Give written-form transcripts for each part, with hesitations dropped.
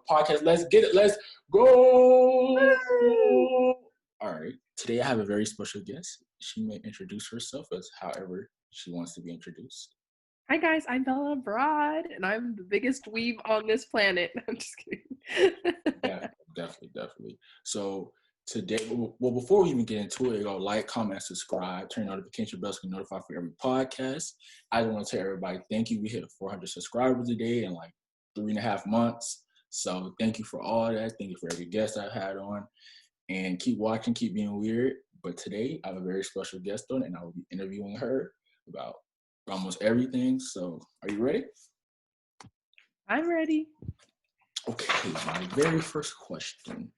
podcast. Let's get it. Let's go. All right. Today I have a very special guest. She may introduce herself as however she wants to be introduced. Hi guys, I'm Bella Broad, and I'm the biggest weeb on this planet. I'm just kidding. Yeah, definitely. So today, well, before we even get into it, go like, comment, subscribe, turn notification bells to be notified for every podcast. I just want to tell everybody thank you. We hit 400 subscribers today in like 3.5 months. So thank you for all that. Thank you for every guest I've had on. And keep watching, keep being weird. But today I have a very special guest on, and I will be interviewing her about almost everything. So are you ready? I'm ready. Okay, my very first question.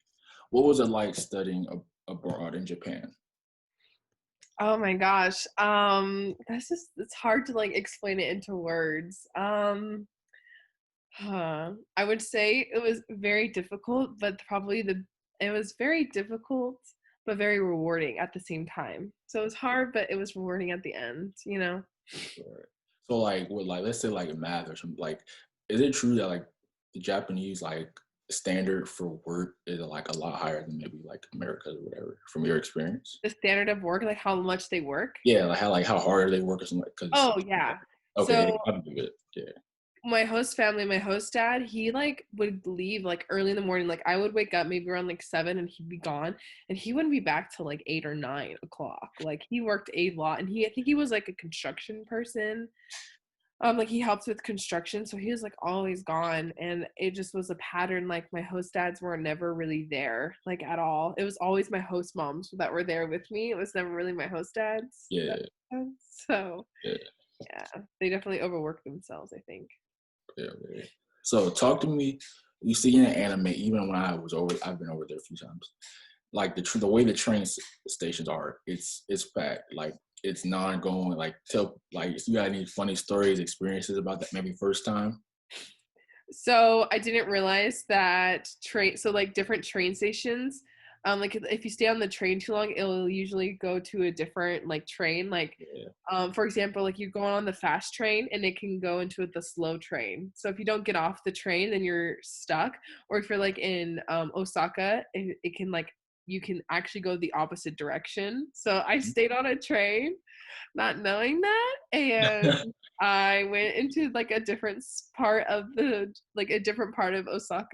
What was it like studying abroad in Japan? Oh my gosh. It's hard to like explain it into words. I would say it was very difficult, but it was very difficult but very rewarding at the same time. So it was hard, but it was rewarding at the end, you know? Sure. So like with like let's say like math or something, like is it true that like the Japanese like standard for work is like a lot higher than maybe like America or whatever from your experience? The standard of work, like how much they work. Yeah, like how hard they work or something. Cause Oh yeah. okay, So I can do it. Yeah. my host family, my host dad, he like would leave like early in the morning. Like I would wake up maybe around like 7 and he'd be gone, and he wouldn't be back till like 8 or 9 o'clock. Like he worked a lot, and I think he was like a construction person. Like he helped with construction, so he was like always gone, and it just was a pattern. Like my host dads were never really there, like at all. It was always my host moms that were there with me. It was never really my host dads. Yeah. So Yeah. yeah, they definitely overworked themselves, I think. Yeah. So talk to me. You see in anime, even when I've been over there a few times. Like the way the train stations are, it's packed. Like it's non-going. Like tell like if you got any funny stories, experiences about that maybe first time. So I didn't realize that like different train stations, like if you stay on the train too long, it'll usually go to a different like train. Like, Yeah. for example, like you go on the fast train and it can go into the slow train. So if you don't get off the train, then you're stuck. Or if you're like in Osaka, it can like you can actually go the opposite direction. So I stayed on a train not knowing that, and I went into like a different part of Osaka,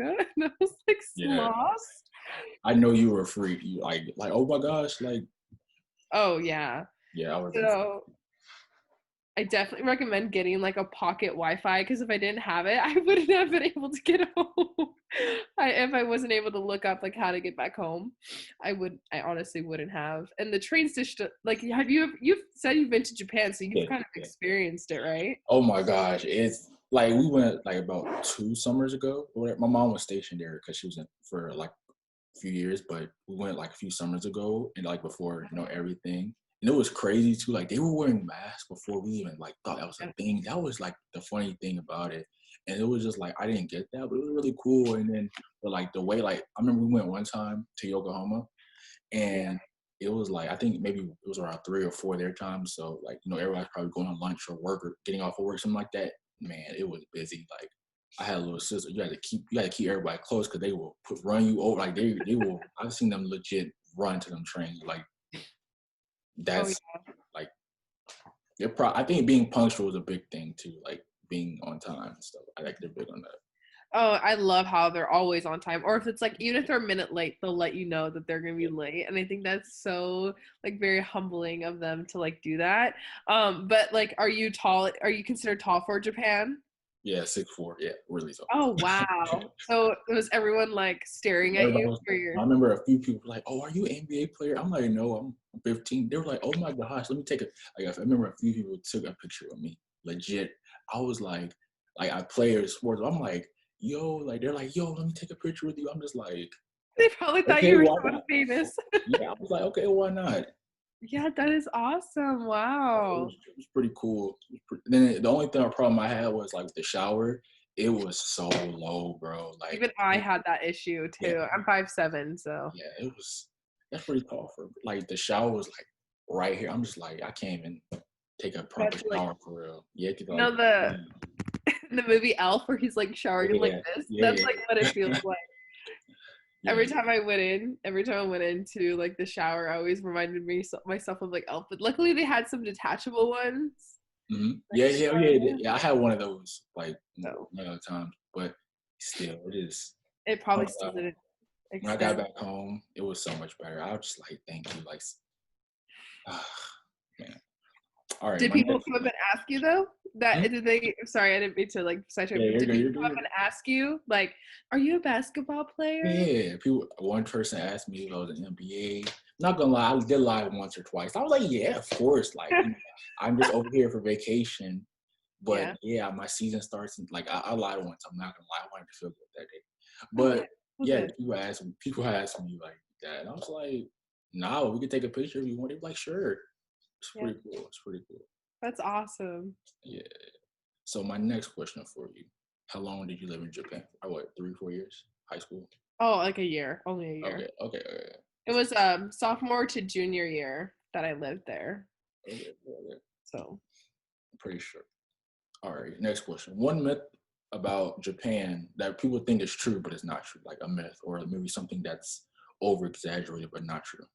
and I was like Yeah. lost. I know you were a freak. You like oh my gosh, like Oh yeah. yeah, I was. So I definitely recommend getting like a pocket Wi-Fi, because if I didn't have it, I wouldn't have been able to get home. If I wasn't able to look up like how to get back home, I honestly wouldn't have. And the train station, like, you've said you've been to Japan, so you've kind of experienced it, right? Oh my gosh, it's like we went like about 2 summers ago. My mom was stationed there because she was in for like a few years, but we went like a few summers ago and like before everything. And it was crazy too. Like they were wearing masks before we even like thought that was a thing. That was like the funny thing about it. And it was just like I didn't get that, but it was really cool. And then but like the way like I remember we went one time to Yokohama, and it was like I think maybe it was around 3 or 4 their time. So like everybody's probably going on lunch or work or getting off of work, something like that. Man, it was busy. Like I had a little sister. You had to keep everybody close because they will run you over. Like they will. I've seen them legit run to them trains. Like that's like they're I think being punctual is a big thing too. Like being on time and stuff. I think they're big on that. Oh, I love how they're always on time. Or if it's like, even if they're a minute late, they'll let you know that they're gonna be late. And I think that's so like very humbling of them to like do that. But like, are you tall? Are you considered tall for Japan? Yeah, 6'4". Yeah, really tall. Oh wow. So was everyone like staring at you for I your remember a few people were like, "Oh, are you an NBA player?" I'm like, "No, I'm 15." They were like, "Oh my gosh, let me take a." Like, I remember a few people took a picture of me. Legit, I was like I play sports. I'm like, "Yo," like they're like, "Yo, let me take a picture with you." I'm just like, they probably thought "Okay, you were why someone not?" famous. Yeah, I was like, "Okay, why not?" Yeah, that is awesome. Wow. It was pretty cool. Then the only problem I had was like the shower. It was so low, bro. Like, Even I had that issue yeah, too. I'm 5'7", so yeah, that's pretty tall for like the shower was like right here. I'm just like I can't even take a proper that's like shower for real. Yeah, cause like no the in the movie Elf where he's like showering like Yeah, this. That's yeah, like what it feels like. yeah. Every time I went into like the shower, I always reminded myself of like Elf. But luckily, they had some detachable ones. Yeah, Like, yeah, yeah, yeah. I had one of those like so one other times, but still, it is. it Oh probably my still God. didn't When I got extend. back home, it was so much better. I was just like, thank you, like, man. All right, Did my people next come up and question. ask you though? Hmm? Did they? Sorry, I didn't mean to like sidetrack. Yeah, But you're did good. people You're good. come up You're and good. ask you like, "Are you a basketball player?" Yeah, people. One person asked me if I was an NBA. Not gonna lie, I did lie once or twice. I was like, yeah, of course. Like, I'm just over here for vacation. But Yeah. yeah, my season starts and like I lied once. I'm not gonna lie, I wanted to feel good that day. Okay. But Well, yeah, good. people ask me like that. And I was like, nah, we could take a picture if you want. They're like, sure. It's Yeah. pretty cool. It's pretty cool. That's awesome. Yeah. So my next question for you. How long did you live in Japan? What, 3, 4 years? High school? Oh, like a year, only a Okay, year. okay, okay. It was sophomore to junior year that I lived there. Okay, okay. So I'm pretty sure. All right, next question. One myth about Japan that people think is true, but it's not true, like a myth or maybe something that's over exaggerated but not true.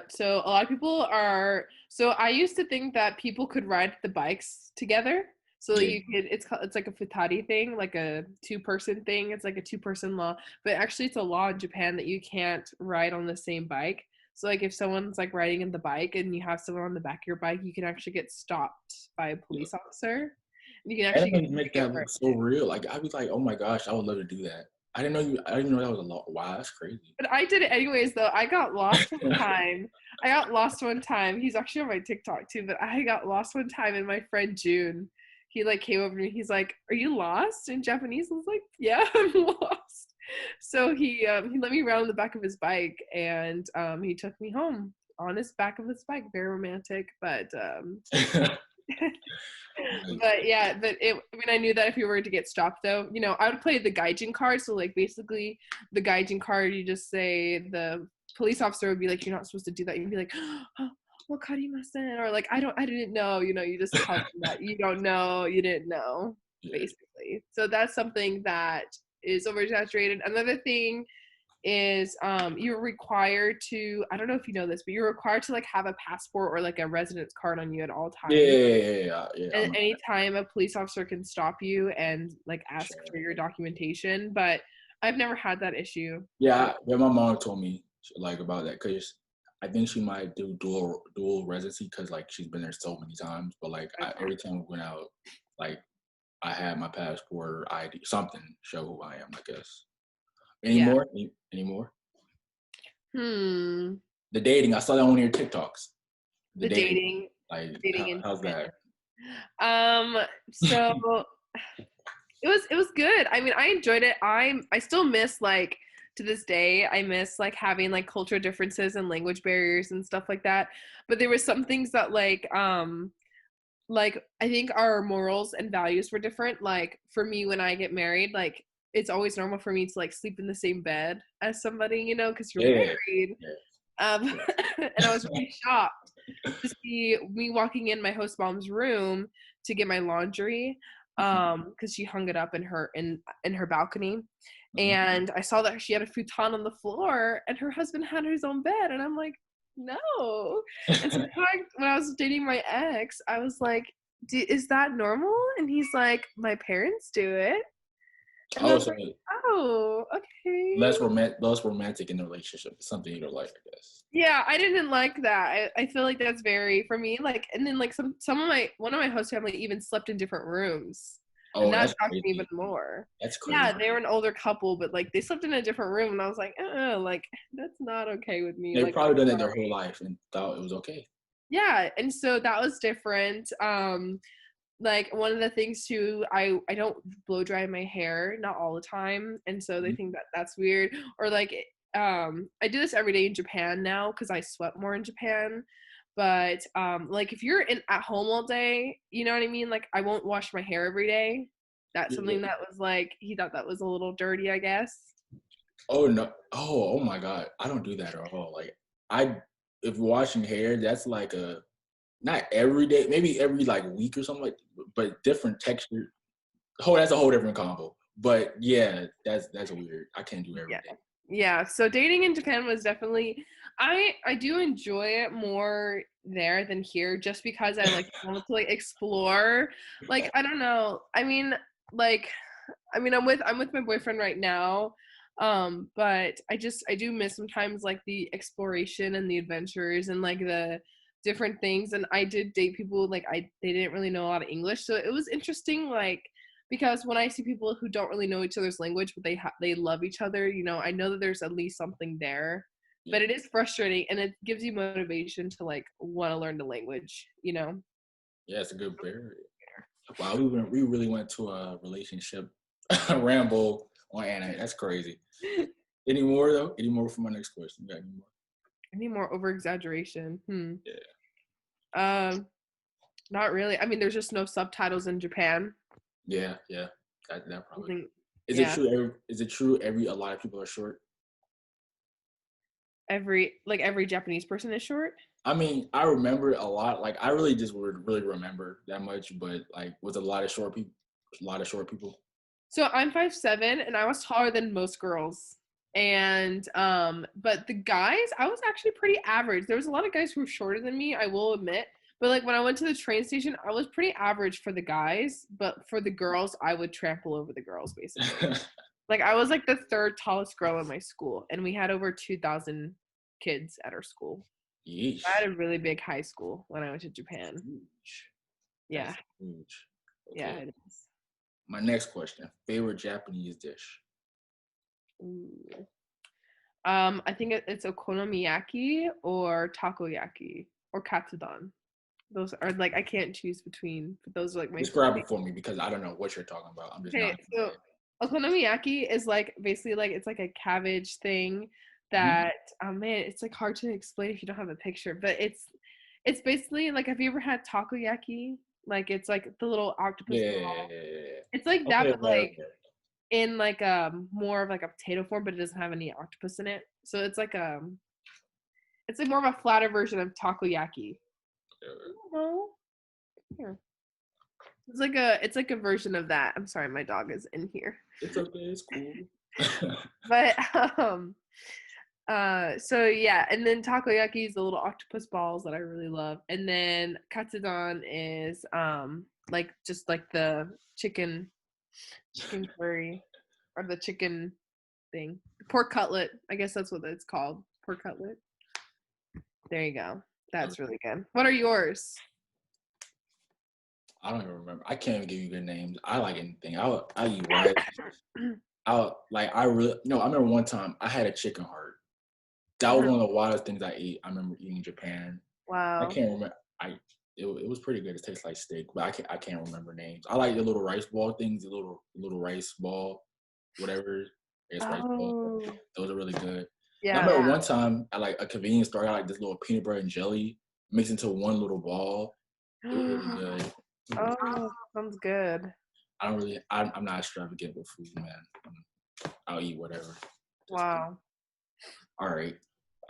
So a lot of people are. So I used to think that people could ride the bikes together. So that Yeah, you could. It's like a futari thing, like a two-person thing. It's like a two-person law, but actually it's a law in Japan that you can't ride on the same bike. So like if someone's like riding in the bike and you have someone on the back of your bike, you can actually get stopped by a yeah. police officer. And you can actually get Anime a make ticket that for look it. so real. Like I'd be like, oh my gosh, I would love to do that. I didn't know you. I didn't know that was a law. Wow, that's crazy. But I did it anyways, though. I got lost one time. I got lost one time. He's actually on my TikTok too, but I got lost one time, and my friend June, he like came over to me. He's like, "Are you lost?" In Japanese, I was like, "Yeah, I'm lost." So he let me around the back of his bike, and he took me home on his back of his bike. Very romantic, but Like, but yeah, I mean, I knew that if we were to get stopped, though, I would play the gaijin card. So like basically, the gaijin card, you just say the police officer would be like, "You're not supposed to do that." You'd be like, "Oh, wakarimasen," or like, I didn't know." You just tell them that you don't know, you didn't know, yeah, basically. So that's something that is over exaggerated. Another thing is you're required to, I don't know if you know this, but you're required to like have a passport or like a residence card on you at all yeah, times. I And know anytime a police officer can stop you and like for ask sure. for your documentation, but I've never had that issue. Yeah, yeah. My mom told me like about that because I think she might do dual residency because like she's been there so many times. But like every time we went out, like I had my passport or ID, something show who I am. I guess. Yeah. Anymore? Anymore? Hmm. The dating. I saw that on one of your TikToks. The The dating. dating, Like, dating in how's Japan. that? So it was good. I mean, I enjoyed it. I still miss like to this day, I miss like having like cultural differences and language barriers and stuff like that. But there was some things that like I think our morals and values were different. Like for me, when I get married, like it's always normal for me to like sleep in the same bed as somebody, because you're Yeah, married. yeah, And I was really shocked to see me walking in my host mom's room to get my laundry, because she hung it up in her balcony, hmm and I saw that she had a futon on the floor, and her husband had his own bed, and I'm like, no. And so when I was dating my ex, I was like, is that normal? And he's like, my parents do it, and I Oh, was so like, oh, okay. less romantic in the relationship. Something you don't like, I guess. Yeah, I didn't like that. I feel like that's very for me. Like, and then like some of my one of my host family even slept in different rooms, and Oh, that that's shocked me even crazy. more. That's Yeah, crazy. they were an older couple, but like they slept in a different room, and I was like, like that's not okay with me. They've Like, probably done that their whole life and thought it was okay. yeah, and so that was different. Like one of the things too, I don't blow dry my hair, not all the time, and so they Mhm. think that that's weird. Or like I do this every day in Japan now because I sweat more in Japan. But like if you're in at home all day, you know what I mean, like I won't wash my hair every day. That's Yeah. something that was like he thought that was a little dirty, I guess. Oh no. Oh my God. I don't do that at all. Like I, if washing hair, that's like a not every day, maybe every like week or something like, but different texture. That's a whole different combo. But yeah, that's weird. I can't do every Yeah. day. Yeah. So dating in Japan was definitely I do enjoy it more there than here just because I like want to like explore. Like I don't know. Like I'm with my boyfriend right now. But I do miss sometimes like the exploration and the adventures and like the different things. And I did date people like they didn't really know a lot of English. So it was interesting like because when I see people who don't really know each other's language but they love each other, I know that there's at least something there. Yeah, But it is frustrating and it gives you motivation to like want to learn the language. yeah, it's a good barrier. Wow, we really went to a relationship ramble on anime. That's crazy. Any more though? Any more for my next question? You got any more? I need more over exaggeration. Yeah, Um, Not really. I mean, there's just no subtitles in Japan. yeah, yeah. That I probably. think, Is it yeah, true? Is it true? A lot of people are short. every Japanese person is short. I mean, I remember a lot. Like, I really just would really remember that much. But like, with a lot of short people, a lot of short people. So I'm 5'7" and I was taller than most girls. And but the guys, I was actually pretty average. There was a lot of guys who were shorter than me, I will admit. But like when I went to the train station, I was pretty average for the guys, but for the girls, I would trample over the girls basically. Like I was like the third tallest girl in my school, and we had over 2,000 kids at our school. I Yeesh. had a really big high school when I went to That's Japan. huge. Yeah, That's huge. yeah, Okay. it is. My next question: favorite Japanese dish? Ooh. I think it's okonomiyaki or takoyaki or katsudon. Those are like I can't choose between, but those are like my Describe it for me because I don't know what you're talking about. I'm just okay. not So familiar. okonomiyaki is like basically like it's like a cabbage thing Hmm. that oh man, it's like hard to explain if you don't have a picture, but it's basically like have you ever had takoyaki? Like it's like the little octopus ball. Yeah. It's like that, Okay. but like in like more of like a potato form, but it doesn't have any octopus in it. So it's like more of a flatter version of takoyaki. No, here. It's like a version of that. I'm sorry, my dog is in here. It's okay. It's cool. But so yeah, and then takoyaki is the little octopus balls that I really love. And then katsudon is like just like the chicken curry or the chicken thing. Pork cutlet. I guess that's what it's called. Pork cutlet. There you go. That's really good. What are yours? I don't even remember. I can't even give you good names. I like anything. I eat rice. I really no. I remember one time I had a chicken heart. That was Mhm. one of the wildest things I ate. I remember eating in Japan. I Wow. can't remember. It was pretty good. It tastes like steak, but I can't remember names. I like the little rice ball things, the little rice ball, whatever. I guess rice ball. Oh, Those are really good. And I yeah. remember one time at like a convenience store, I got like this little peanut butter and jelly mixed into one little ball. It was really good. It was really good. Oh, sounds good. I don't really. I'm not extravagant with food, man. I'll eat whatever. Just Wow. all right.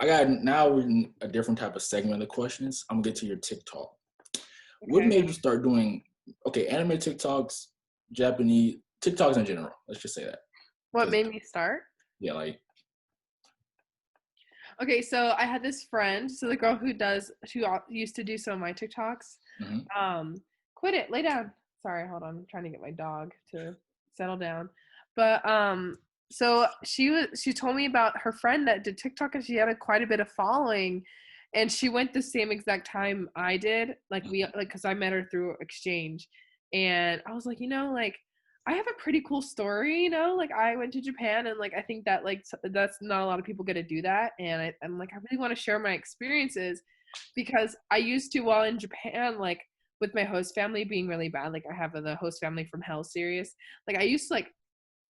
I got now we're in a different type of segment of the questions. I'm gonna get to your TikTok. What Okay. made you start doing anime TikToks, Japanese TikToks in general? Let's just say that What because made me start? yeah, like Okay, so I had this friend, so the girl who used to do some of my TikToks, mhm. um, quit it, lay down. Sorry, hold on, I'm trying to get my dog to settle down. But so she told me about her friend that did TikTok and she had quite a bit of following, and she went the same exact time I did, like because I met her through exchange, and I was like, like I have a pretty cool story, like I went to Japan and like I think that like that's not a lot of people get to do that. And I'm like, I really want to share my experiences because I used to while in Japan, like with my host family being really bad, like I have the host family from hell series. Like I used to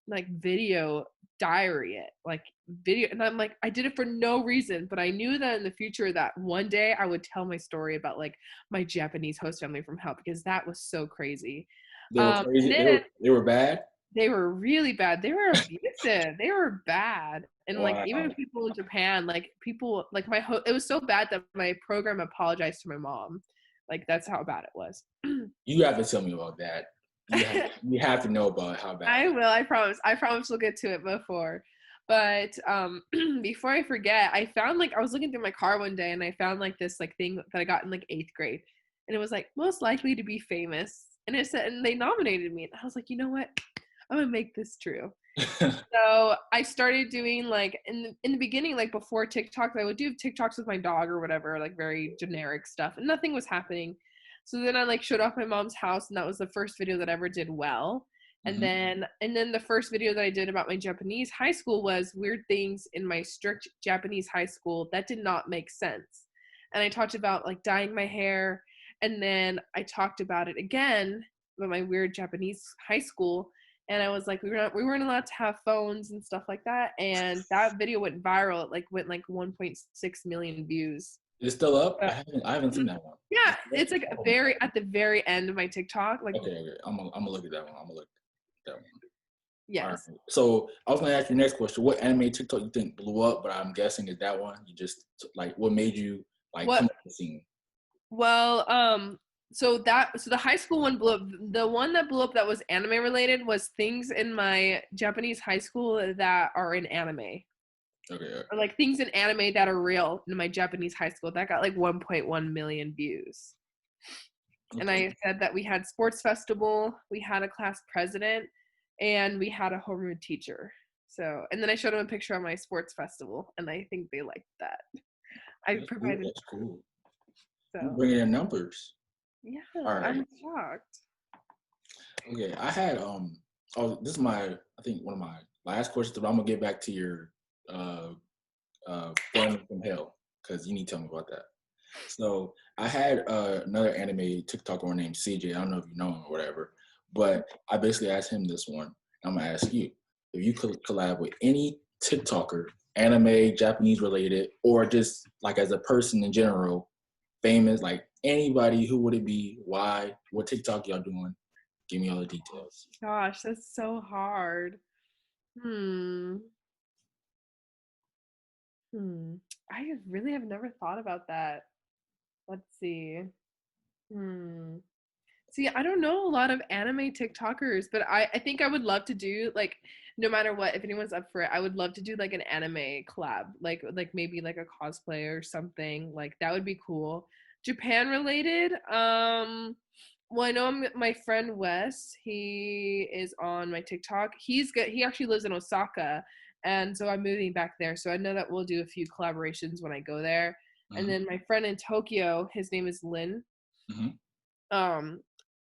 like video diary it, like video, and I'm like, I did it for no reason, but I knew that in the future that one day I would tell my story about like my Japanese host family from hell because that was so crazy. They were And crazy. then They were bad. they were really bad. They were abusive. They were bad. And like even Wow. people in Japan, like people like it was so bad that my program apologized to my mom. Like that's how bad it was. You have to tell me about that. You have to know about how bad. I will. I promise. I promise we'll get to it before. But before I forget, I found like I was looking through my car one day and I found like this like thing that I got in like 8th grade, and it was like most likely to be famous, and it said and they nominated me, and I was like, you know what, I'm gonna make this true. So I started doing like in the beginning, like before TikTok, I would do TikToks with my dog or whatever, like very generic stuff, and nothing was happening. So then I like showed off my mom's house, and that was the first video that I ever did well. And then the first video that I did about my Japanese high school was weird things in my strict Japanese high school that did not make sense. And I talked about like dyeing my hair, and then I talked about it again about my weird Japanese high school. And I was like, we weren't allowed to have phones and stuff like that. And that video went viral. It like went like 1.6 million views. It's still up. I haven't seen that one. Yeah, it's like at the very end of my TikTok. Like okay. I'm gonna look at that one. I'm gonna look at that one. Yes. Right. So I was gonna ask you next question. What anime TikTok you think blew up? But I'm guessing is that one. You just like what made you like come up the scene? Well, so the high school one blew up. The one that blew up that was anime related was things in my Japanese high school that are in anime. Okay. Or like things in anime that are real in my Japanese high school. That got like 1.1 million views. Okay. And I said that we had sports festival, we had a class president, and we had a homeroom teacher. So, and then I showed them a picture of my sports festival, and I think they liked that. That's provided. Cool. That's cool. So you bringing in numbers. Yeah, right. I'm shocked. Okay, I had this is I think one of my last questions, but I'm gonna get back to your Family from Hell, because you need to tell me about that. So I had another anime TikToker named CJ. I don't know if you know him or whatever, but I basically asked him this one. I'm gonna ask you if you could collab with any TikToker, anime, Japanese related, or just like as a person in general, famous, like anybody, who would it be? Why? What TikTok y'all doing? Give me all the details. Gosh, that's so hard. I really have never thought about that. Let's see. See, I don't know a lot of anime TikTokers, but I think I would love to do like, no matter what, if anyone's up for it, I would love to do like an anime collab, like maybe like a cosplay or something. Like that would be cool. Japan related. Well, I know my friend Wes. He is on my TikTok. He's good. He actually lives in Osaka, and so I'm moving back there. So I know that we'll do a few collaborations when I go there. Mm-hmm. And then my friend in Tokyo, his name is Lin. Mm-hmm.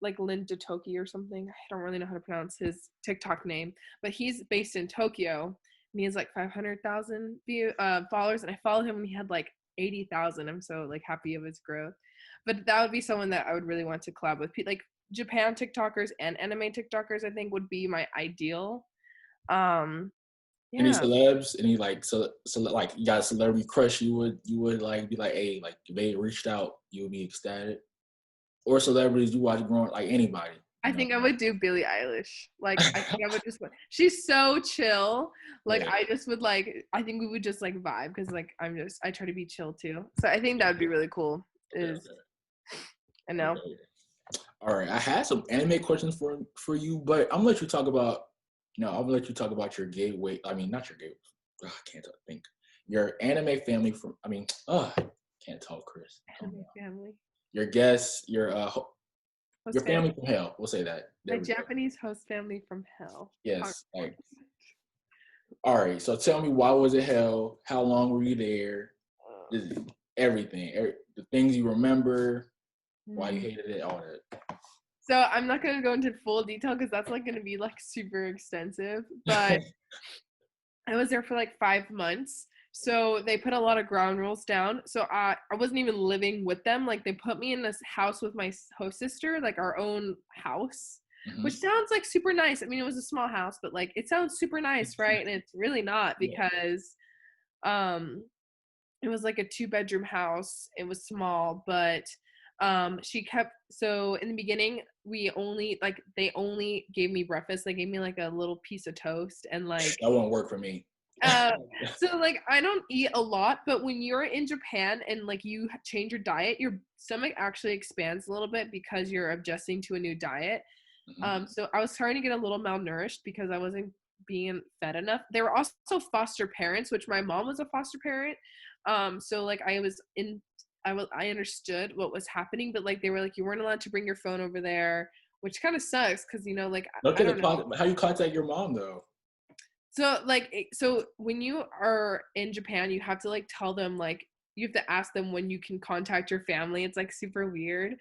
Like Lin Dotoki or something. I don't really know how to pronounce his TikTok name, but he's based in Tokyo, and he has like 500,000 followers. And I followed him when he had like 80,000. I'm so like happy of his growth. But that would be someone that I would really want to collab with. Like Japan TikTokers and anime TikTokers, I think would be my ideal. Yeah. Any celebs? Any like like you got a celebrity crush? You would like be like, hey, like if they reached out, you would be ecstatic. Or celebrities you watch growing, like anybody. I think I would do Billie Eilish. Like I think I would just. She's so chill. Like yeah. I just would like. I think we would just like vibe because like I try to be chill too. So I think that would be really cool. Okay. I know. Okay. All right, I had some anime questions for you, but I'm gonna let you talk about. No, I'm gonna let you talk about your gateway. I mean, not your gateway. I can't think. Your anime family from. I mean, can't talk, Chris. Anime family. Your guests, your family from hell. We'll say that. My Japanese host family from hell. Yes. Like, all right. So tell me, why was it hell? How long were you there? Everything, the things you remember, why you hated it, all that. So I'm not gonna go into full detail because that's like gonna be like super extensive. But I was there for like 5 months. So they put a lot of ground rules down. So I wasn't even living with them. Like they put me in this house with my host sister, like our own house, which sounds like super nice. I mean, it was a small house, but like it sounds super nice, right? And it's really not because it was like a 2-bedroom house. It was small, but so in the beginning they only gave me breakfast. They gave me like a little piece of toast and like that won't work for me. Uh, so like I don't eat a lot, but when you're in Japan and like you change your diet, your stomach actually expands a little bit because you're adjusting to a new diet. Mhm. So I was starting to get a little malnourished because I wasn't being fed enough. They were also foster parents, which my mom was a foster parent. So like I understood what was happening, but like they were like you weren't allowed to bring your phone over there, which kind of sucks because like I don't know. How you contact your mom though? So like so when you are in Japan, you have to like tell them like you have to ask them when you can contact your family. It's like super weird.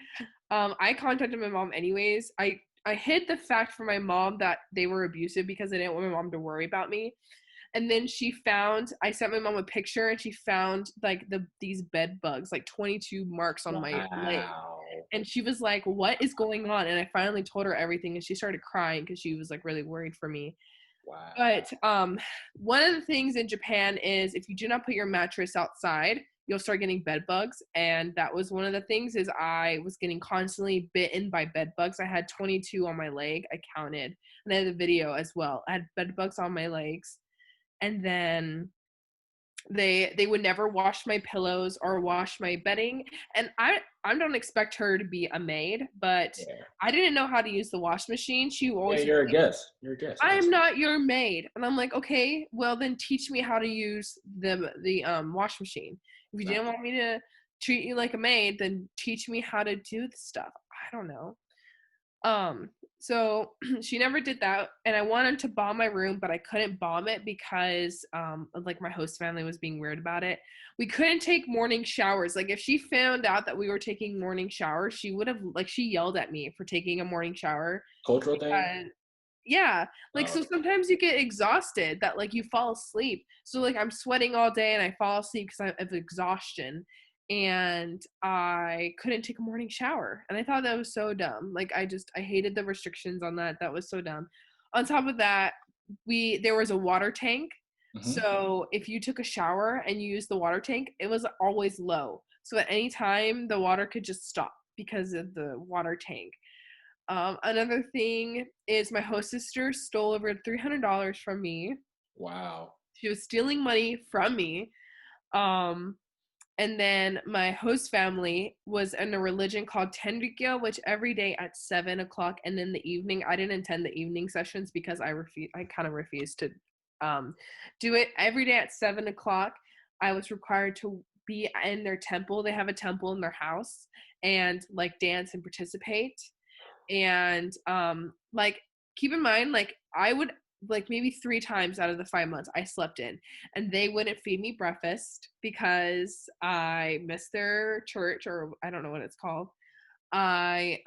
I contacted my mom anyways. I hid the fact from my mom that they were abusive because I didn't want my mom to worry about me. And then I sent my mom a picture and she found like these bed bugs, like 22 marks on my leg. Wow. And she was like, "What is going on?" And I finally told her everything and she started crying because she was like really worried for me. Wow. But one of the things in Japan is if you do not put your mattress outside, you'll start getting bed bugs. And that was one of the things is I was getting constantly bitten by bed bugs. I had 22 on my leg. I counted, and I had the video as well. I had bed bugs on my legs, and then they would never wash my pillows or wash my bedding. And I don't expect her to be a maid, but Yeah. I didn't know how to use the wash machine. She Yeah, always you're a guest. You're a guest. I am Honestly. not your maid. And I'm like, okay, well then teach me how to use the wash machine. If you didn't Exactly. want me to treat you like a maid, then teach me how to do the stuff. I don't know. Um, so she never did that, and I wanted to bomb my room, but I couldn't bomb it because like my host family was being weird about it. We couldn't take morning showers. Like if she found out that we were taking morning showers, she would have like she yelled at me for taking a morning shower. Cultural thing. Yeah, like Oh, so sometimes you get exhausted that like you fall asleep. So like I'm sweating all day and I fall asleep because of exhaustion, and I couldn't take a morning shower. And I thought that was so dumb. Like I hated the restrictions on that. That was so dumb. On top of that, there was a water tank. hmm. So if you took a shower and you used the water tank, it was always low. So at any time the water could just stop because of the water tank. Another thing is my host sister stole over $300 from me. Wow. She was stealing money from me. Um, and then my host family was in a religion called Tenrikyo, which every day at 7 o'clock and in the evening, I didn't attend the evening sessions because I kind of refused to um, do it. Every day at 7 o'clock, I was required to be in their temple. They have a temple in their house and like dance and participate. And like keep in mind like I would like maybe 3 times out of the 5 months I slept in, and they wouldn't feed me breakfast because I missed their church, or I don't know what it's called. I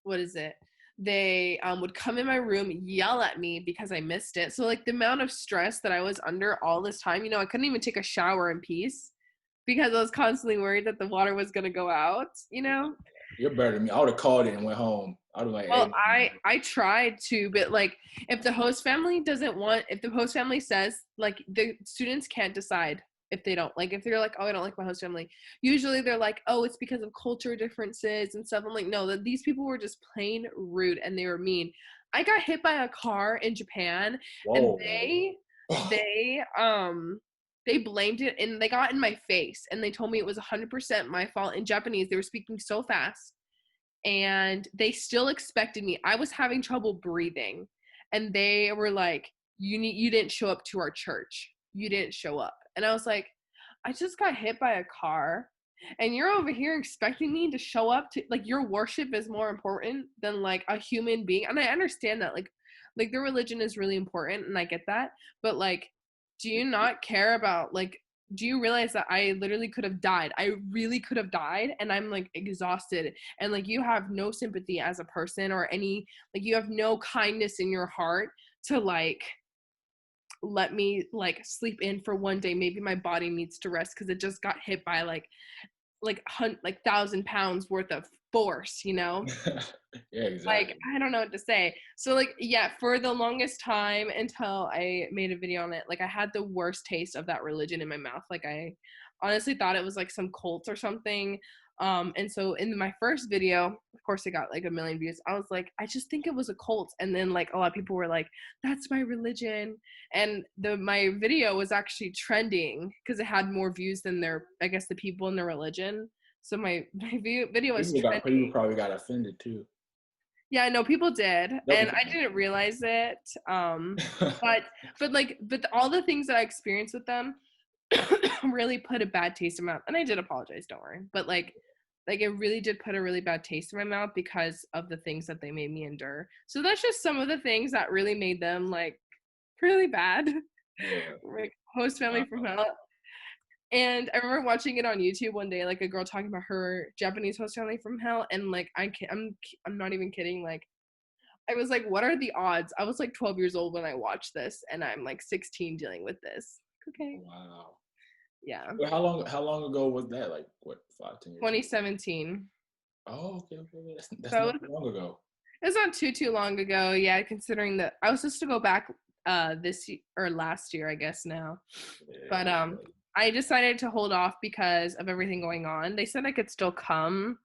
what is it, they would come in my room, yell at me because I missed it. So like the amount of stress that I was under all this time, I couldn't even take a shower in peace because I was constantly worried that the water was going to go out. You're better than me. I would have called it and went home. I would have like, Well, hey, I tried to, but like if the host family says like the students can't decide if they don't like if they're like, oh, I don't like my host family. Usually they're like, oh, it's because of culture differences and stuff. I'm like, no, that these people were just plain rude and they were mean. I got hit by a car in Japan, and whoa. they blamed it and they got in my face and they told me it was 100% my fault. In Japanese, they were speaking so fast and they still expected me. I was having trouble breathing, and they were like, you didn't show up to our church. You didn't show up." And I was like, "I just got hit by a car, and you're over here expecting me to show up to like your worship is more important than like a human being." And I understand that like their religion is really important and I get that, but like do you not care about like do you realize that I literally could have died? I really could have died, and I'm like exhausted, and like you have no sympathy as a person or any like you have no kindness in your heart to like let me like sleep in for one day. Maybe my body needs to rest because it just got hit by like 1,000 pounds worth of force. Yeah, Like exactly. I don't know what to say. So like yeah, for the longest time until I made a video on it, like I had the worst taste of that religion in my mouth. Like I honestly thought it was like some cult or something. And so in my first video, of course, it got like 1 million views. I was like, I just think it was a cult. And then like a lot of people were like, that's my religion. And my video was actually trending because it had more views than I guess the people in the religion. So my video was trending. People probably got offended too. Yeah, no, people did, and I didn't realize it. But all the things that I experienced with them really put a bad taste in my mouth. And I did apologize, don't worry. But like it really did put a really bad taste in my mouth because of the things that they made me endure. So that's just some of the things that really made them like really bad. Yeah. Like Host Family from Hell. And I remember watching it on YouTube one day, like a girl talking about her Japanese host family from hell, and like I'm not even kidding. Like I was like, what are the odds? I was like 12 years old when I watched this, and I'm like 16 dealing with this. Okay. Wow. Yeah. Wait, how long ago was that? Like what, 5, 10 years? 2017. Oh, okay. That's not long ago. It's not too long ago. Yeah, considering that I was supposed to go back this or last year, I guess now, but I decided to hold off because of everything going on. They said I could still come,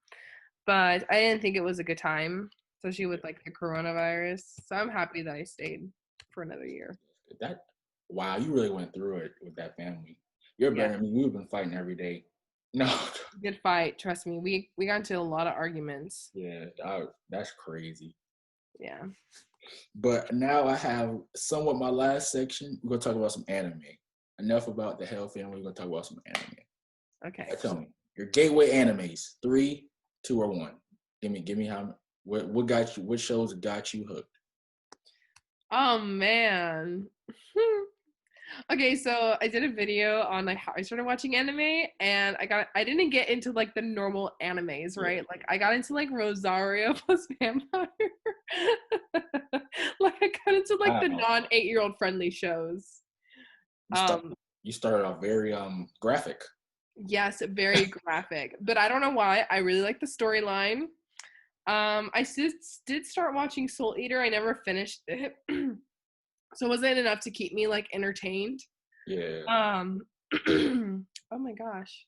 but I didn't think it was a good time, especially with like the coronavirus. So I'm happy that I stayed for another year. Wow, you really went through it with that family. You're better than me. We've been fighting every day. No. Good fight, trust me. We got into a lot of arguments. Yeah, that's crazy. Yeah. But now I have somewhat my last section. We're gonna talk about some anime. Enough about the Hell family. We're gonna talk about some anime. Okay. Tell me your gateway animes. 3, 2, or 1. Give me how. What got you? What shows got you hooked? Oh man. Okay, so I did a video on like how I started watching anime, and I didn't get into like the normal animes, right? Like I got into like Rosario plus Vampire. Like I got into like the non-8-year-old friendly shows. You started off very graphic. Yes, very graphic. But I don't know why. I really like the storyline. I did start watching Soul Eater. I never finished it. So it wasn't enough to keep me like entertained. Yeah. Oh my gosh.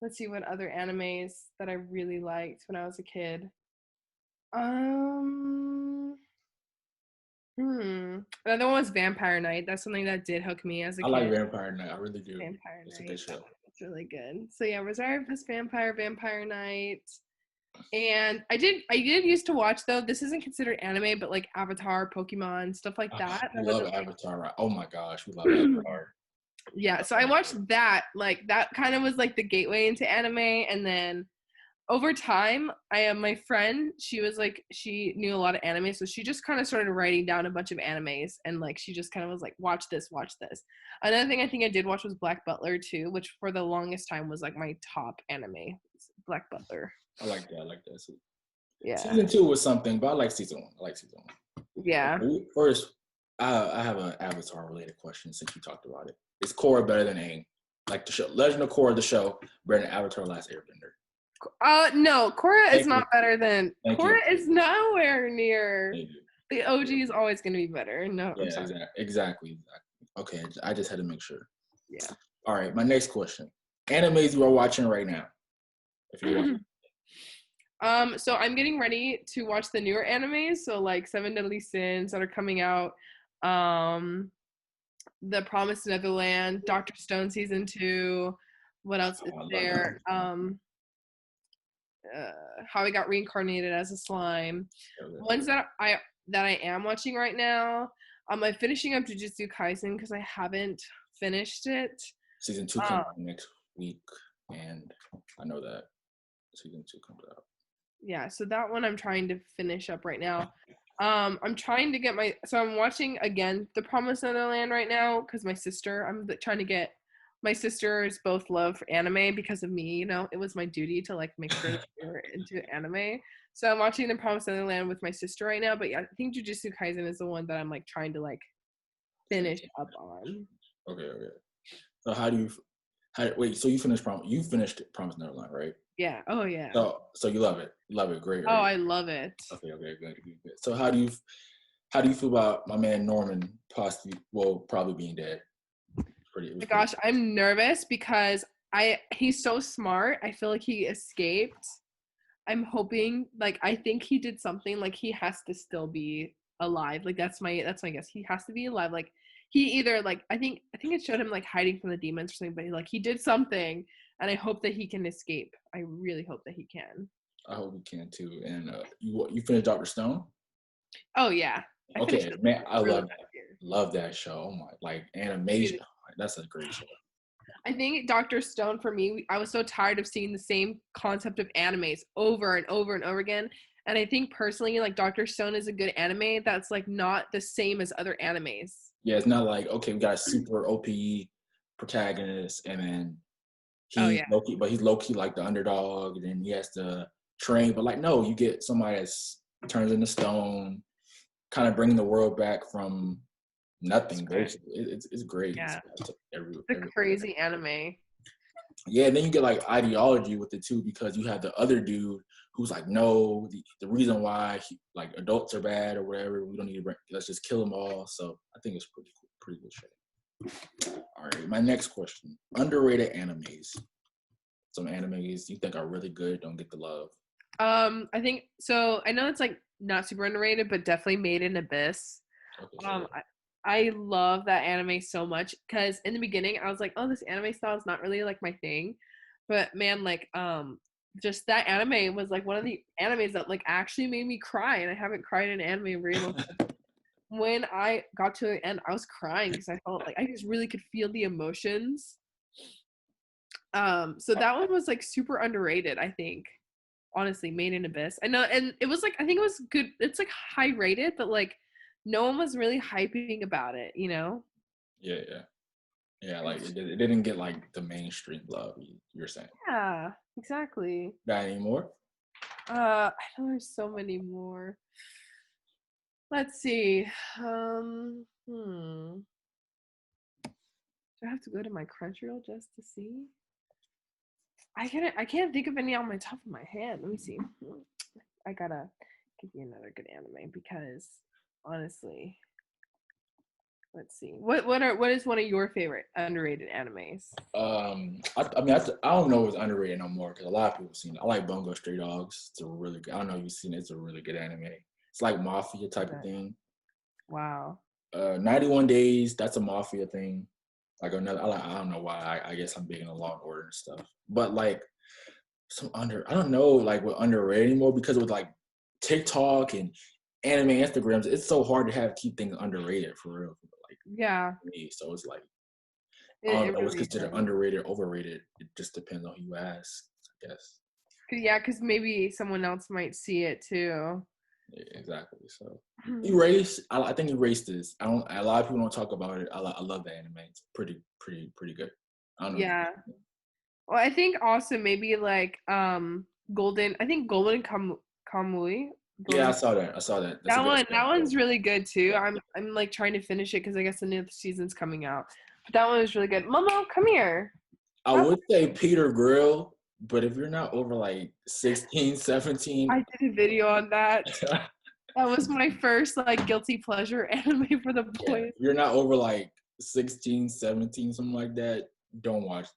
Let's see what other animes that I really liked when I was a kid. Another one was Vampire Knight. That's something that did hook me as a kid. I like Vampire Knight. I really do. Vampire Knight. It's a good show. It's really good. So yeah, Rosario plus Vampire Knight. And I did used to watch, though, this isn't considered anime, but like Avatar, Pokemon, stuff like that. We love Avatar, right? Oh my gosh, we love Avatar. Yeah, so I watched that. Like that kind of was like the gateway into anime. And then over time, my friend, she knew a lot of anime, so she just kind of started writing down a bunch of animes, and like she just kind of was like, watch this. Another thing I think I did watch was Black Butler too, which for the longest time was like my top anime. Black Butler. I like that. Yeah. Season 2 was something, but I like season 1. Yeah. First, I have an Avatar related question since you talked about it. Is Korra better than Aang? Like the show, Legend of Korra, the show, better than Avatar: Last Airbender? No, Korra is not better than. Korra is nowhere near. The OG is always going to be better. No. Yeah, exactly. Okay, I just had to make sure. Yeah. All right, my next question: animes you are watching right now? If you're watching. So I'm getting ready to watch the newer animes, so like Seven Deadly Sins that are coming out, The Promised Neverland, Dr. Stone season 2. What else is there? How I Got Reincarnated as a Slime. Ones that I am watching right now. I'm finishing up Jujutsu Kaisen because I haven't finished it. Season 2 comes out next week, and I know that season 2 comes out. Yeah, so that one I'm trying to finish up right now. I'm trying to get I'm watching again The Promised Neverland right now because I'm trying to get my sisters both love for anime because of me. You know, it was my duty to like make sure they were into anime. So I'm watching The Promised Neverland with my sister right now. But yeah, I think Jujutsu Kaisen is the one that I'm like trying to like finish up on. Okay. So so you finished Promised Neverland, right? Yeah. Oh yeah. So you love it. You love it. Great. Oh, I love it. Okay. Good. So how do you feel about my man Norman probably being dead? Gosh, I'm nervous because he's so smart. I feel like he escaped. I'm hoping, like, I think he did something, like, he has to still be alive. Like, that's my guess. He has to be alive. Like, he either, like, I think it showed him, like, hiding from the demons or something, but like he did something, and I hope that he can escape. I really hope that he can. I hope we can too. And you finished Dr. Stone? Oh yeah. I finished Okay, it man, I really love that. last year. Love that show. Oh my, like animation. Dude, That's a great show. I think Dr. Stone, for me, I was so tired of seeing the same concept of animes over and over and over again. And I think personally, like, Dr. Stone is a good anime that's like not the same as other animes. Yeah, it's not like, okay, we got a super OP protagonist, and then Oh he's yeah. low key, but he's low key like the underdog, and then he has to train. But like, no, you get somebody that's turns into stone, kind of bringing the world back from nothing. Basically, it's great. Yeah. It's The crazy anime. yeah, and then you get like ideology with it too, because you have the other dude who's like, no, the reason why like adults are bad or whatever, we don't need to let's just kill them all. So I think it's pretty cool, pretty good show. All right, my next question: underrated animes. Some animes you think are really good, don't get the love. I think so. I know it's like not super underrated, but definitely Made in Abyss. Okay, Um, sure. I love that anime so much because in the beginning I was like, oh, this anime style is not really like my thing, but man, like just that anime was like one of the animes that like actually made me cry, and I haven't cried in an anime in a really long time. When I got to the end, I was crying because I felt like I just really could feel the emotions. So that one was like super underrated, I think. Honestly, Made in Abyss. I know, and it was like I think it was good. It's like high rated, but like no one was really hyping about it, you know? Yeah, yeah, yeah. Like it didn't get like the mainstream love you're saying. Yeah, exactly. Got any more? I know there's so many more. Let's see. Do I have to go to my Crunchyroll just to see? I can't think of any on my top of my head. Let me see. I gotta give you another good anime because honestly, let's see. What is one of your favorite underrated animes? I mean, I don't know if it's underrated no more because a lot of people seen it. I like Bungo Stray Dogs. It's a really good. I don't know if you've seen it. It's a really good anime. It's like mafia type of thing. Wow. 91 Days. That's a mafia thing. Like another. I don't know why. I guess I'm big in the Law and Order and stuff. But like I don't know like what underrated anymore because with like TikTok and anime Instagrams, it's so hard to keep things underrated for real. Like Yeah, me, so it's like I it don't know what's really considered is. underrated, overrated. It just depends on who you ask, I guess. Yeah, because maybe someone else might see it too. Yeah, exactly. So Erase, I think Erased is. I don't. A lot of people don't talk about it. I love the anime. It's pretty good. I don't know. Yeah. Well, I think also maybe like Golden. I think Golden Kamui. Yeah, I Golden. saw that. I saw that. That's a That good one. show. That one's really good too. Yeah. I'm like trying to finish it because I guess the new season's coming out. But that one was really good. Momo, come here. I would say Peter Grill, but if you're not over like 16, 17, I did a video on that. That was my first like guilty pleasure anime for the yeah, boys. if you're not over like 16, 17, something like that, don't watch.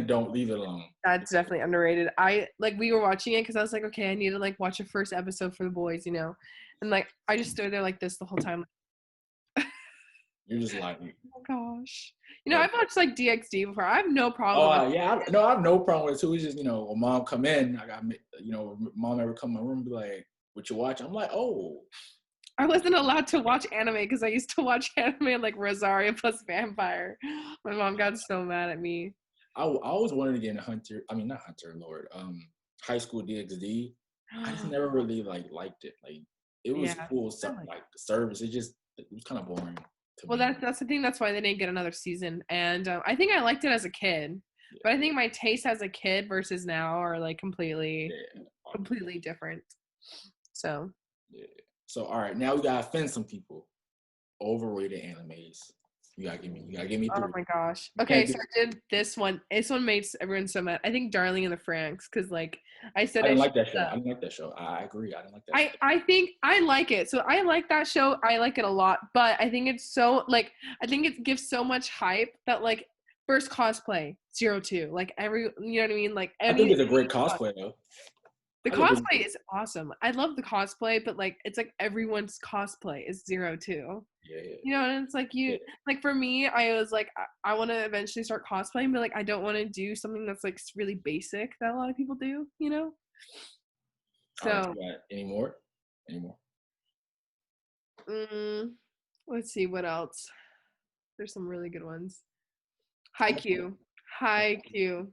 Don't leave it alone. That's definitely underrated. I like we were watching it because I was like, okay, I need to like watch a first episode for the boys, you know, and like I just stood there like this the whole time. You're just like, Oh my gosh, you know, I've watched like DxD before. I have no problem oh with. yeah, no, I have no problem with it too. It's just when mom come in, I got mom ever come in my room and be like, "What you watch?" I'm like, "Oh." I wasn't allowed to watch anime because I used to watch anime like Rosario plus Vampire. My mom got so mad at me. I always wanted to get into Hunter. I mean, not Hunter Lord. High School DxD. I just never really liked it. Like it was Yeah. cool, like the service. It was kind of boring to Well, me. that's the thing. That's why they didn't get another season. And I think I liked it as a kid, but I think my taste as a kid versus now are like completely different. So Yeah. So all right, now we gotta offend some people. Overrated animes. You gotta give me oh three. my gosh. You Okay, can't so do. I did this one. This one makes everyone so mad. I think Darling in the Franxx, because like I said, I I didn't should. like that show. I didn't like that show. I agree. I didn't like that show. I think I like it. So I like that show. I like it a lot, but I think it's so like I think it gives so much hype that like first cosplay, 02. Like you know what I mean? Like I think any it's a great cosplay though. the I think cosplay is awesome. I love the cosplay, but like it's like everyone's cosplay is 02. yeah, You know, and it's like yeah. like for me, I was like, I want to eventually start cosplaying, but like I don't want to do something that's like really basic that a lot of people do, you know? All right, So, you got any more? Any more? mm, let's see what else. There's some really good ones. Haikyuu. Haikyuu.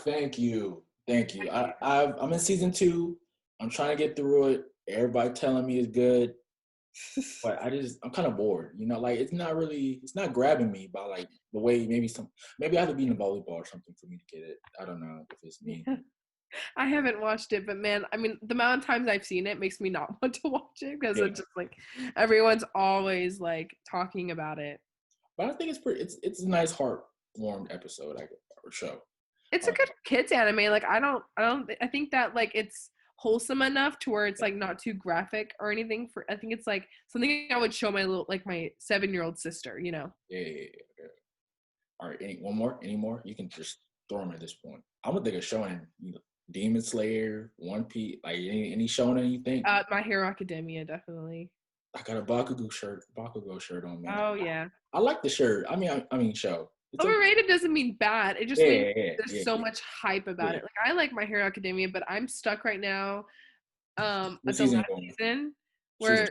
Thank you. Thank you. I'm in season 2. I'm trying to get through it. Everybody telling me it's good, but I'm kind of bored. You know, like it's not grabbing me by like the way maybe I have to be in the volleyball or something for me to get it. I don't know if it's me. I haven't watched it, but man, I mean, the amount of times I've seen it makes me not want to watch it because Yeah, it's just like everyone's always like talking about it. but I think it's a nice heart-warmed episode, or show. It's a Uh, good kids anime. Like I think that like it's wholesome enough to where it's like not too graphic or anything for I think it's like something I would show my little like my 7-year-old sister, you know. yeah. All right, one more? Any more? You can just throw them at this point. I'm gonna think of showing Demon Slayer, One Piece, like any shonen you think. My Hero Academia definitely. I got a Bakugo shirt on, man. Oh yeah. I like the shirt. I mean show. It's okay. Overrated doesn't mean bad. It just Yeah, means yeah, there's yeah, so yeah, much hype about yeah. it. Like I like My Hero Academia, but I'm stuck right now What at the season you last going? season Season where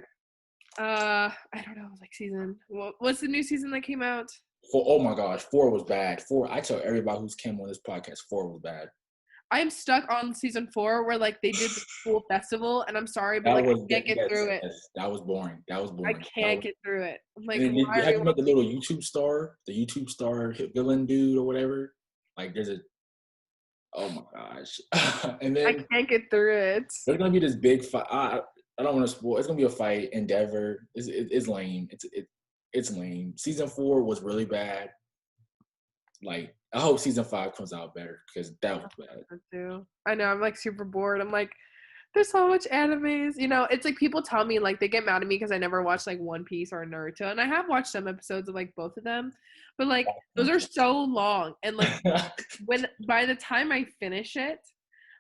I don't know, like season what's the new season that came out? 4. Oh my gosh, 4 was bad. 4. I tell everybody who's came on this podcast, 4 was bad. I'm stuck on season 4 where like they did the school festival, and I'm sorry, but That like I was can't get through it. yes. That was boring. That was I boring. can't get through it. I'm And like, then why are have we you met the watching? little the YouTube star villain dude or whatever? Like there's a oh my gosh. And I then can't get through it. there's gonna be this big fight. I don't want to spoil. It's gonna be a fight. Endeavor. It's lame. It's lame. Season 4 was really bad. Like I hope season 5 comes out better because that was bad. Too. I know, I'm like super bored. I'm like, there's so much animes. You know, it's like people tell me like they get mad at me because I never watched like One Piece or Naruto, and I have watched some episodes of like both of them, but like those are so long, and like when by the time I finish it,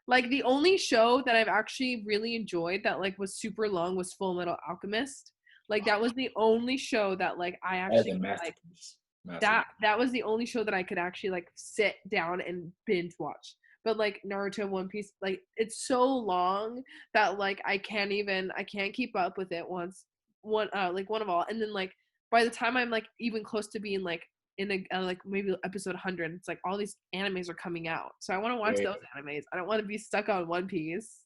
like the only show that I've actually really enjoyed that like was super long was Full Metal Alchemist. Like that was the only show that like I As actually a like masterpiece. Masterpiece. that was the only show that I could actually like sit down and binge watch. But like Naruto, One Piece, like it's so long that like I can't keep up with it one of all. And then like by the time I'm like even close to being like in a like maybe episode 100, it's like all these animes are coming out. So I want to watch Yeah. those animes. I don't want to be stuck on One Piece.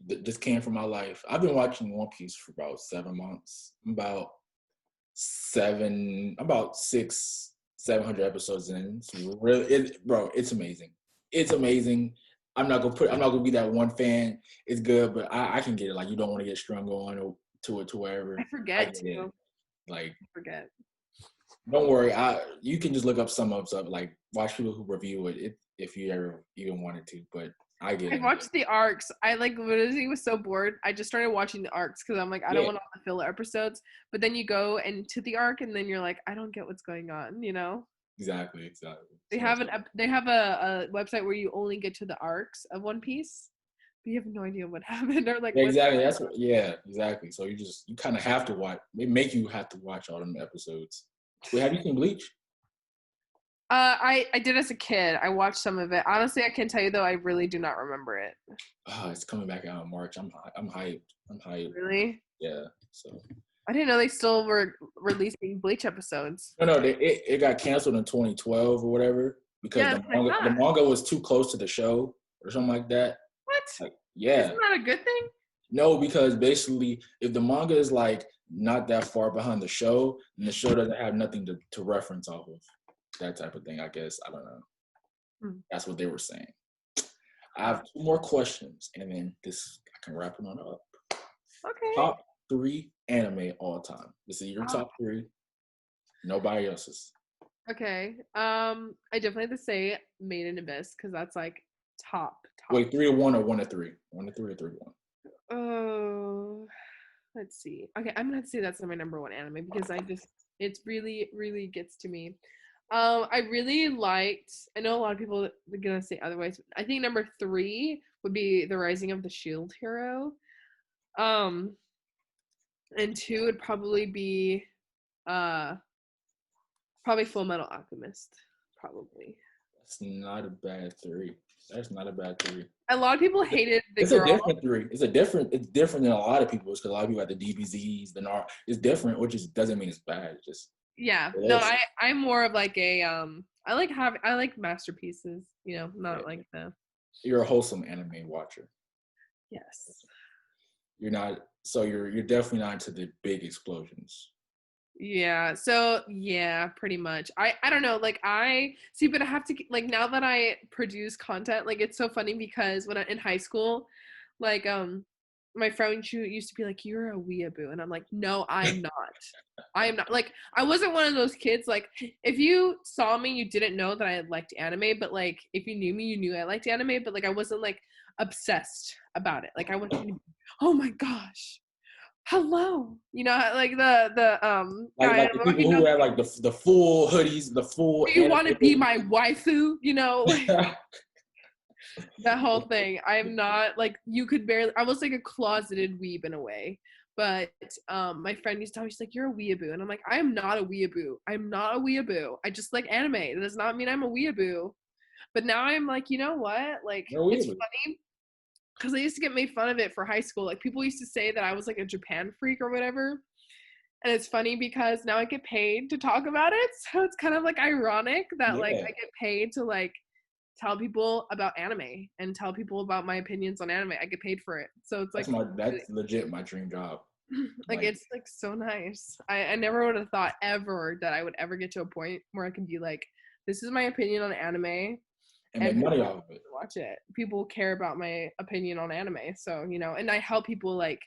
This came from my life. I've been watching One Piece for about 7 months. About 700 episodes in. It's really, bro, it's amazing. It's amazing. I'm not gonna be that one fan. It's good, but I can get it. Like you don't want to get strung on or to it to wherever. I I forget get it. too. Like I forget. don't worry. You can just look up some of stuff. Like watch people who review it if you ever even wanted to. But I get I it. watched the arcs. I like literally was so bored. I just started watching the arcs because I'm like, I don't Yeah, want all the filler episodes. But then you go into the arc, and then you're like, I don't get what's going on. You know, exactly. they So have they have a website where you only get to the arcs of One Piece, but you have no idea what happened or like yeah, what. exactly. Yeah, exactly. So you kind of have to watch. They make you have to watch all them episodes. Wait, have you seen Bleach? I did as a kid. I watched some of it. Honestly, I can tell you though, I really do not remember it. Oh, it's coming back out in March. I'm hyped. I'm hyped. Really, Yeah. So I didn't know they still were releasing Bleach episodes. no, it got canceled in 2012 or whatever because Yeah, that's what I the thought. manga was too close to the show or something like that. What? Like, yeah, Isn't that a good thing? no, because basically, if the manga is like not that far behind the show, and the show doesn't have nothing to reference off of, that type of thing. I guess I don't know. Hmm. That's what they were saying. I have 2 more questions, and then I can wrap it on up. Okay. Top 3 anime all time. This is your Oh, top 3. Nobody else's. okay. I definitely have to say Made in Abyss because that's like top. Wait, 3 to 1 or 1 to 3? 1 to 3 or 3 to 1? Oh, let's see. Okay, I'm gonna have to say that's my number one anime because it's really, really gets to me. I really liked. I know a lot of people are gonna say otherwise. I think number 3 would be The Rising of the Shield Hero. Um, and 2 would probably be uh probably Full Metal Alchemist. Probably. That's not a bad three. That's not a bad three. A lot of people hated the It's a girl. different three. It's different than a lot of people's because a lot of people have the DBZs, the NAR. It's different, which just doesn't mean it's bad. It's just Yeah. it No, is. I'm more of like a I like masterpieces, not Yeah. like the You're a wholesome anime watcher. yes. You're not. So you're definitely not into the big explosions. Yeah. So yeah, pretty much. I don't know. Like I see, but I have to like now that I produce content, like it's so funny because when I in high school, like my friend she used to be like, "You're a weeaboo," and I'm like, "No, I'm not. I am not." Like I wasn't one of those kids. Like if you saw me, you didn't know that I liked anime, but like if you knew me, you knew I liked anime. But like I wasn't like obsessed about it. Like I wasn't gonna be, oh my gosh, hello, like the guy. I Like don't the know if people you know. who have like the full hoodies, the full Do you anime want to be hoodies. my waifu? Like that whole thing. I'm not like you could barely. I was like a closeted weeb in a way. But my friend used to tell me, she's like, "You're a weeaboo," and I'm like, "I am not a weeaboo. I'm not a weeaboo. I just like anime. That does not mean I'm a weeaboo." But now I'm like, you know what? Like, They're it's weird. funny because I used to get made fun of it for high school. Like, people used to say that I was like a Japan freak or whatever. And it's funny because now I get paid to talk about it. So it's kind of like ironic that like Yeah, I get paid to like tell people about anime and tell people about my opinions on anime. I get paid for it. So it's like really, that's legit my dream job. like Like it's like so nice. I never would have thought ever that I would ever get to a point where I can be like, this is my opinion on anime and make and money people off of it. watch it. People care about my opinion on anime. So, and I help people like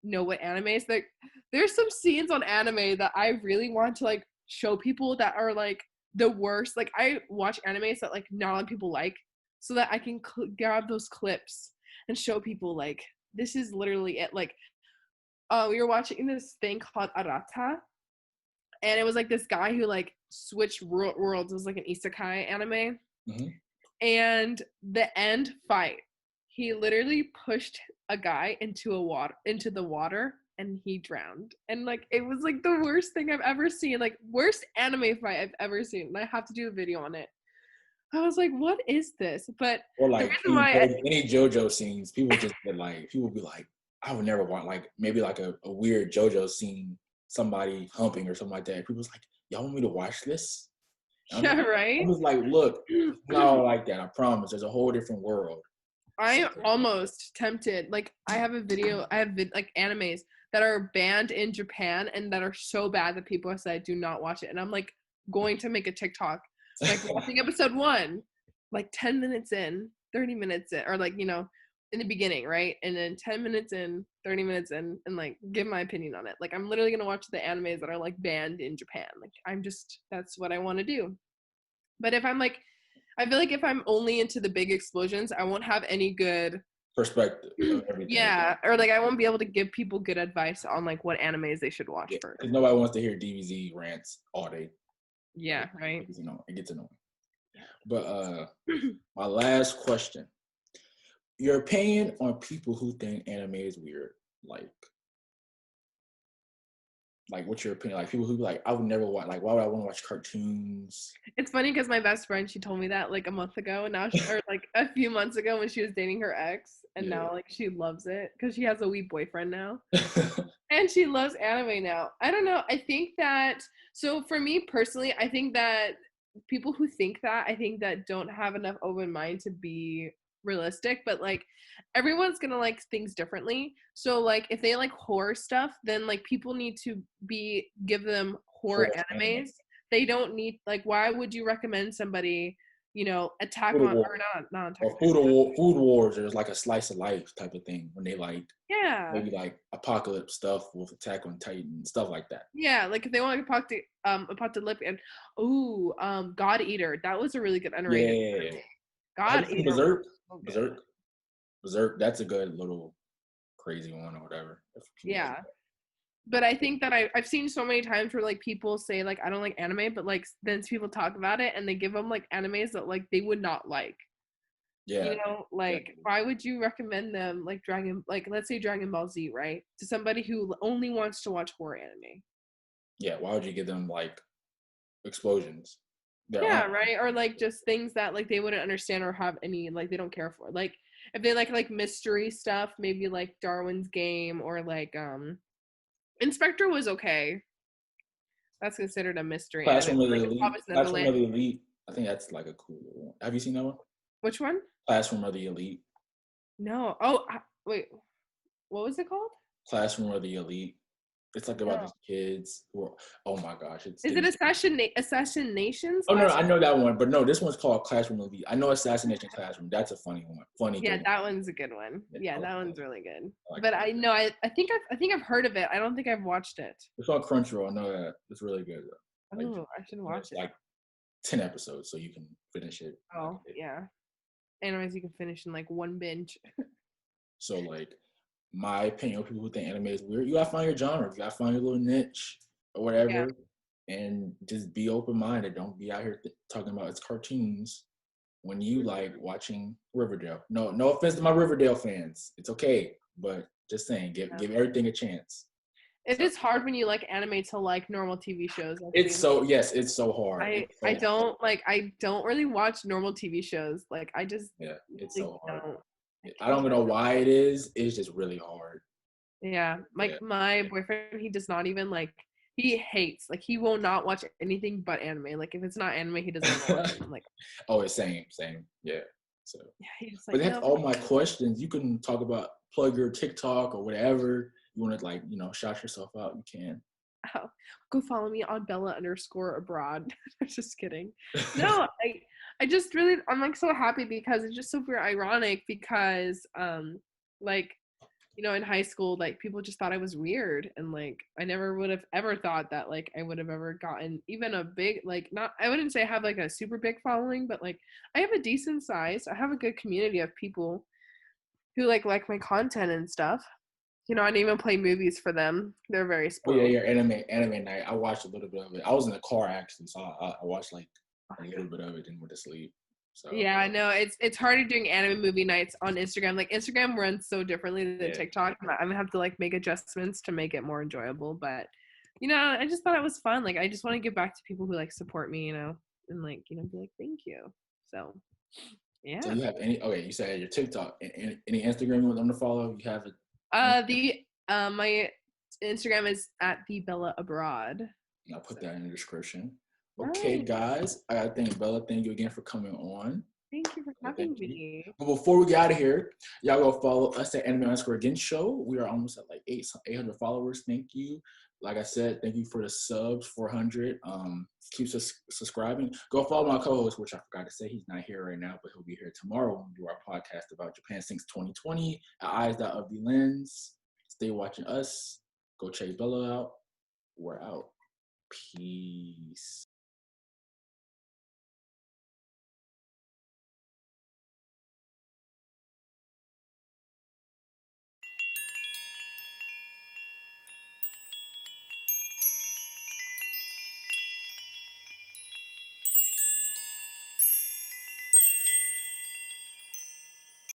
know what anime is. Like there's some scenes on anime that I really want to like show people that are like the worst. Like I watch animes that like not a lot of people like so that I can grab those clips and show people like this is literally it. Like we were watching this thing called Arata, and it was like this guy who like switched worlds. It was like an isekai anime, Mm-hmm. and the end fight, he literally pushed a guy into the water and he drowned. And like it was like the worst thing I've ever seen. Like worst anime fight I've ever seen. And I have to do a video on it. I was like, what is this? But Or the like reason why any JoJo scenes, people be like, I would never want like maybe like a weird JoJo scene, somebody humping or something like that. People's like, y'all want me to watch this? yeah, right? I'm just like, look, it's not all like that. I promise. There's a whole different world. I'm almost tempted. Like I have a video, like animes that are banned in Japan and that are so bad that people have said do not watch it. And I'm like going to make a TikTok, like watching episode 1, like 10 minutes in, 30 minutes in, or like, in the beginning, right? And then 10 minutes in, 30 minutes in, and like give my opinion on it. Like I'm literally gonna watch the animes that are like banned in Japan. Like that's what I want to do. But if I'm like I feel like if I'm only into the big explosions, I won't have any good Perspective of everything. yeah, or like I won't be able to give people good advice on like what animes they should watch Yeah, first. because nobody wants to hear DBZ rants all day. Yeah, right. It gets annoying. But my last question: your opinion on people who think anime is weird, like what's your opinion? Like people who be like, I would never watch. Like, why would I want to watch cartoons? It's funny because my best friend, she told me that like a month ago, and now or like a few months ago when she was dating her ex, and Yeah. now like she loves it because she has a wee boyfriend now. And she loves anime now. I don't know. I think that so for me personally, I think that people who think that, I think that don't have enough open mind to be realistic, but like everyone's gonna like things differently. So like if they like horror stuff, then like people need to give them horror Horror anime. animes. They don't need like why would you recommend somebody, Attack Food on War or not Attack or on Titan. Food Wars. There's like a slice of life type of thing when they like Yeah. maybe like apocalypse stuff with Attack on Titan stuff like that. Yeah, like if they want to apocalyptic and God Eater, that was a really good underrated Yeah. anime. Have God you seen Eater was Berserk? so good. Berserk. That's a good little crazy one or whatever. Yeah. But I think that I've seen so many times where like people say like I don't like anime, but like then people talk about it and they give them like animes that like they would not like. Yeah, Like definitely. why would you recommend them like let's say Dragon Ball Z, right? To somebody who only wants to watch horror anime. Yeah, why would you give them like explosions? There Yeah, aren't. right? Or like just things that like they wouldn't understand or have any like they don't care for. Like if they like mystery stuff, maybe like Darwin's Game or like Inspector was okay. That's considered a mystery anime. Classroom of the Like Elite. Promised Classroom of Neverland. the Elite. I think that's like a cool one. Have you seen that one? Which one? Classroom of the Elite. No. Oh, wait. What was it called? Classroom of the Elite. It's like about No. these kids who are, oh my gosh, it's Is they it be, Assassinations oh no, Classroom? I know that one, but no, this one's called Classroom Elite. I know Assassination Classroom. That's a funny one, funny Yeah, good one. that one's a good one. Yeah, Yeah, I like that that. one's really good. I like But that. I know I think I've heard of it. I don't think I've watched it. It's on Crunchyroll. I know that it's really good. Like, Oh, I should and watch it's it. like 10 episodes, so you can finish it. Like, Oh, yeah. Animes you can finish in like one binge. so like, my opinion, people who think anime is weird, you gotta find your genre. You gotta find your little niche or Yeah. whatever, and just be open minded. Don't be out here talking about it's cartoons when you like watching Riverdale. No, no offense to my Riverdale fans. It's okay, but just saying, give everything a chance. It So is hard when you like anime to like normal TV shows, I it's feel. so yes, it's so hard. I It's so I hard. don't really watch normal TV shows. Like I just Yeah, it's really so hard. don't. I I don't can't. even know why it is. It's just really hard. Yeah, Yeah. like my boyfriend, he does not even like. He hates like he will not watch anything but anime. Like if it's not anime, he doesn't want to watch it. I'm like, Oh, it's same. Yeah. So, yeah, he's but like, that's no. all my questions. You can talk about plug your TikTok or whatever you want to like. Shout yourself out. You can. Oh, go follow me on Bella_abroad. Just kidding. No, I just really I'm like so happy because it's just super ironic because like in high school like people just thought I was weird and like I never would have ever thought that like I would have ever gotten even a big like not I wouldn't say I have like a super big following but like I have a decent size. I have a good community of people who like my content and stuff. I didn't even play movies for them. They're very Oh yeah, spoiled. yeah. Anime night. I watched a little bit of it. I was in the car actually, so I watched like a little bit of it and went to sleep. So Yeah, I know it's harder doing anime movie nights on Instagram. Like Instagram runs so differently than yeah, TikTok. I'm gonna have to like make adjustments to make it more enjoyable. But I just thought it was fun. Like I just want to give back to people who like support me, and like be like thank you. So so yeah. you have any? Okay, you said your TikTok. Any Instagram you want them to follow? You have it. The my Instagram is at the Bella Abroad. I'll So put that in the description. Okay, nice. guys. I gotta thank Bella. Thank you again for coming on. Thank you for Thank having you. me. But before we get out of here, y'all go follow us at Anime_Again Show. We are almost at like 800 followers. Thank you. Like I said, thank you for the subs, 400. Keep subscribing. Go follow my co-host, which I forgot to say. He's not here right now, but he'll be here tomorrow when we do our podcast about Japan Sinks 2020 at Eyes of the Lens. Stay watching us. Go check Bella out. We're out. Peace.